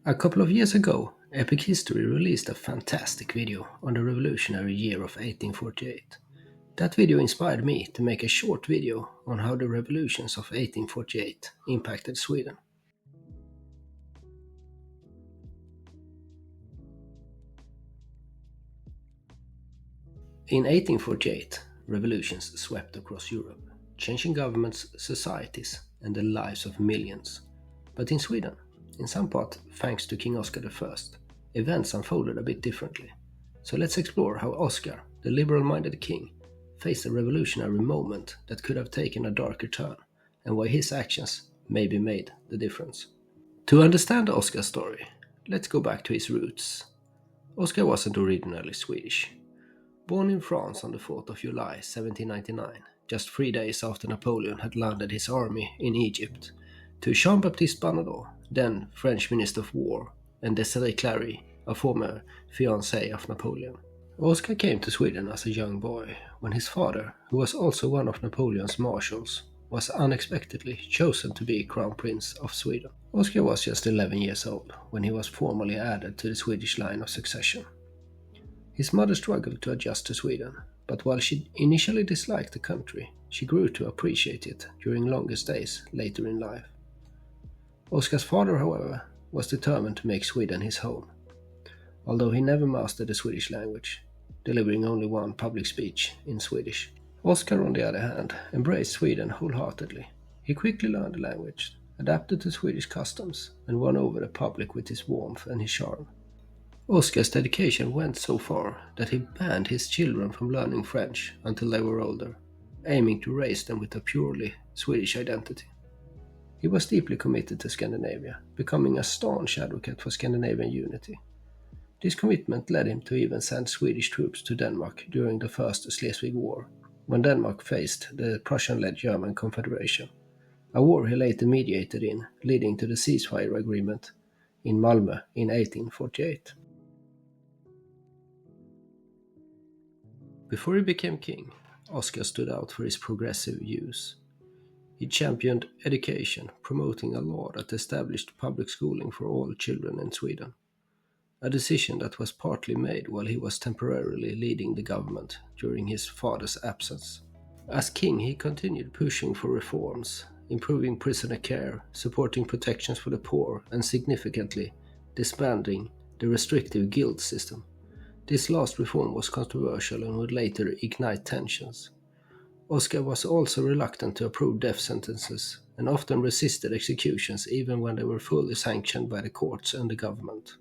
A couple of years ago, Epic History released a fantastic video on the revolutionary year of 1848. That video inspired me to make a short video on how the revolutions of 1848 impacted Sweden. In 1848, revolutions swept across Europe, changing governments, societies, and the lives of millions. But in Sweden, in some part thanks to King Oscar I, events unfolded a bit differently. So let's explore how Oscar, the liberal-minded king, faced a revolutionary moment that could have taken a darker turn, and why his actions maybe made the difference. To understand Oscar's story, let's go back to his roots. Oscar wasn't originally Swedish. Born in France on the 4th of July 1799, just 3 days after Napoleon had landed his army in Egypt, to Jean-Baptiste Bernadotte, then French Minister of War, and Desiree Clary, a former fiancé of Napoleon. Oscar came to Sweden as a young boy, when his father, who was also one of Napoleon's marshals, was unexpectedly chosen to be Crown Prince of Sweden. Oscar was just 11 years old when he was formally added to the Swedish line of succession. His mother struggled to adjust to Sweden, but while she initially disliked the country, she grew to appreciate it during longer stays later in life. Oscar's father, however, was determined to make Sweden his home, although he never mastered the Swedish language, delivering only one public speech in Swedish. Oscar, on the other hand, embraced Sweden wholeheartedly. He quickly learned the language, adapted to Swedish customs, and won over the public with his warmth and his charm. Oscar's dedication went so far that he banned his children from learning French until they were older, aiming to raise them with a purely Swedish identity. He was deeply committed to Scandinavia, becoming a staunch advocate for Scandinavian unity. This commitment led him to even send Swedish troops to Denmark during the First Schleswig War, when Denmark faced the Prussian-led German Confederation, a war he later mediated in, leading to the ceasefire agreement in Malmö in 1848. Before he became king, Oscar stood out for his progressive views. He championed education, promoting a law that established public schooling for all children in Sweden, a decision that was partly made while he was temporarily leading the government during his father's absence. As king, he continued pushing for reforms, improving prisoner care, supporting protections for the poor, and significantly disbanding the restrictive guild system. This last reform was controversial and would later ignite tensions. Oscar was also reluctant to approve death sentences and often resisted executions even when they were fully sanctioned by the courts and the government.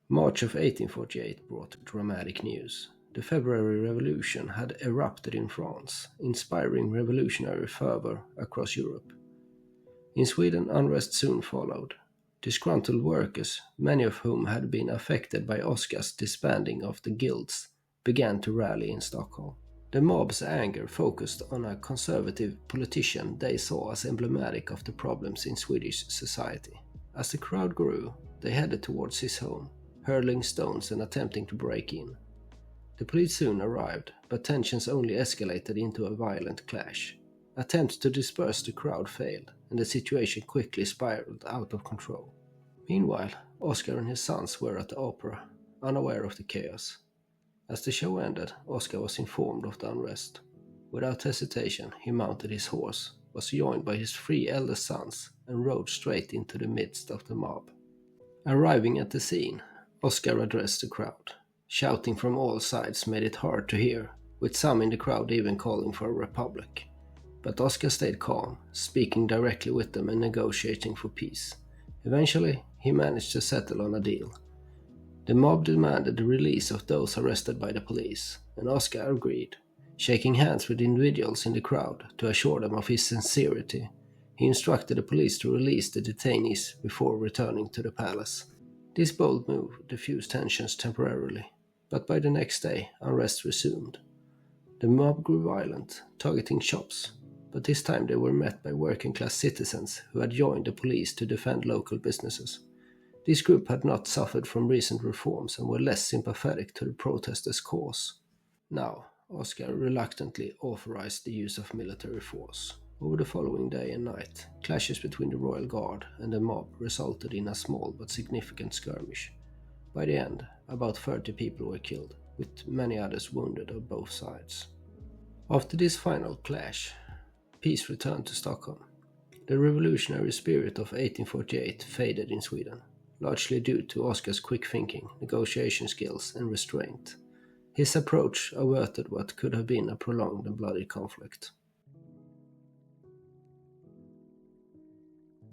March of 1848 brought dramatic news. The February Revolution had erupted in France, inspiring revolutionary fervor across Europe. In Sweden, unrest soon followed. Disgruntled workers, many of whom had been affected by Oscar's disbanding of the guilds, began to rally in Stockholm. The mob's anger focused on a conservative politician they saw as emblematic of the problems in Swedish society. As the crowd grew, they headed towards his home, hurling stones and attempting to break in. The police soon arrived, but tensions only escalated into a violent clash. Attempts to disperse the crowd failed, and the situation quickly spiraled out of control. Meanwhile, Oscar and his sons were at the opera, unaware of the chaos. As the show ended, Oscar was informed of the unrest. Without hesitation, he mounted his horse, was joined by his 3 eldest sons, and rode straight into the midst of the mob. Arriving at the scene, Oscar addressed the crowd. Shouting from all sides made it hard to hear, with some in the crowd even calling for a republic. But Oscar stayed calm, speaking directly with them and negotiating for peace. Eventually, he managed to settle on a deal. The mob demanded the release of those arrested by the police, and Oscar agreed. Shaking hands with individuals in the crowd to assure them of his sincerity, he instructed the police to release the detainees before returning to the palace. This bold move diffused tensions temporarily, but by the next day, unrest resumed. The mob grew violent, targeting shops, but this time they were met by working-class citizens who had joined the police to defend local businesses. This group had not suffered from recent reforms and were less sympathetic to the protesters' cause. Now, Oscar reluctantly authorized the use of military force. Over the following day and night, clashes between the royal guard and the mob resulted in a small but significant skirmish. By the end, about 30 people were killed, with many others wounded on both sides. After this final clash, peace returned to Stockholm. The revolutionary spirit of 1848 faded in Sweden, largely due to Oscar's quick thinking, negotiation skills, and restraint. His approach averted what could have been a prolonged and bloody conflict.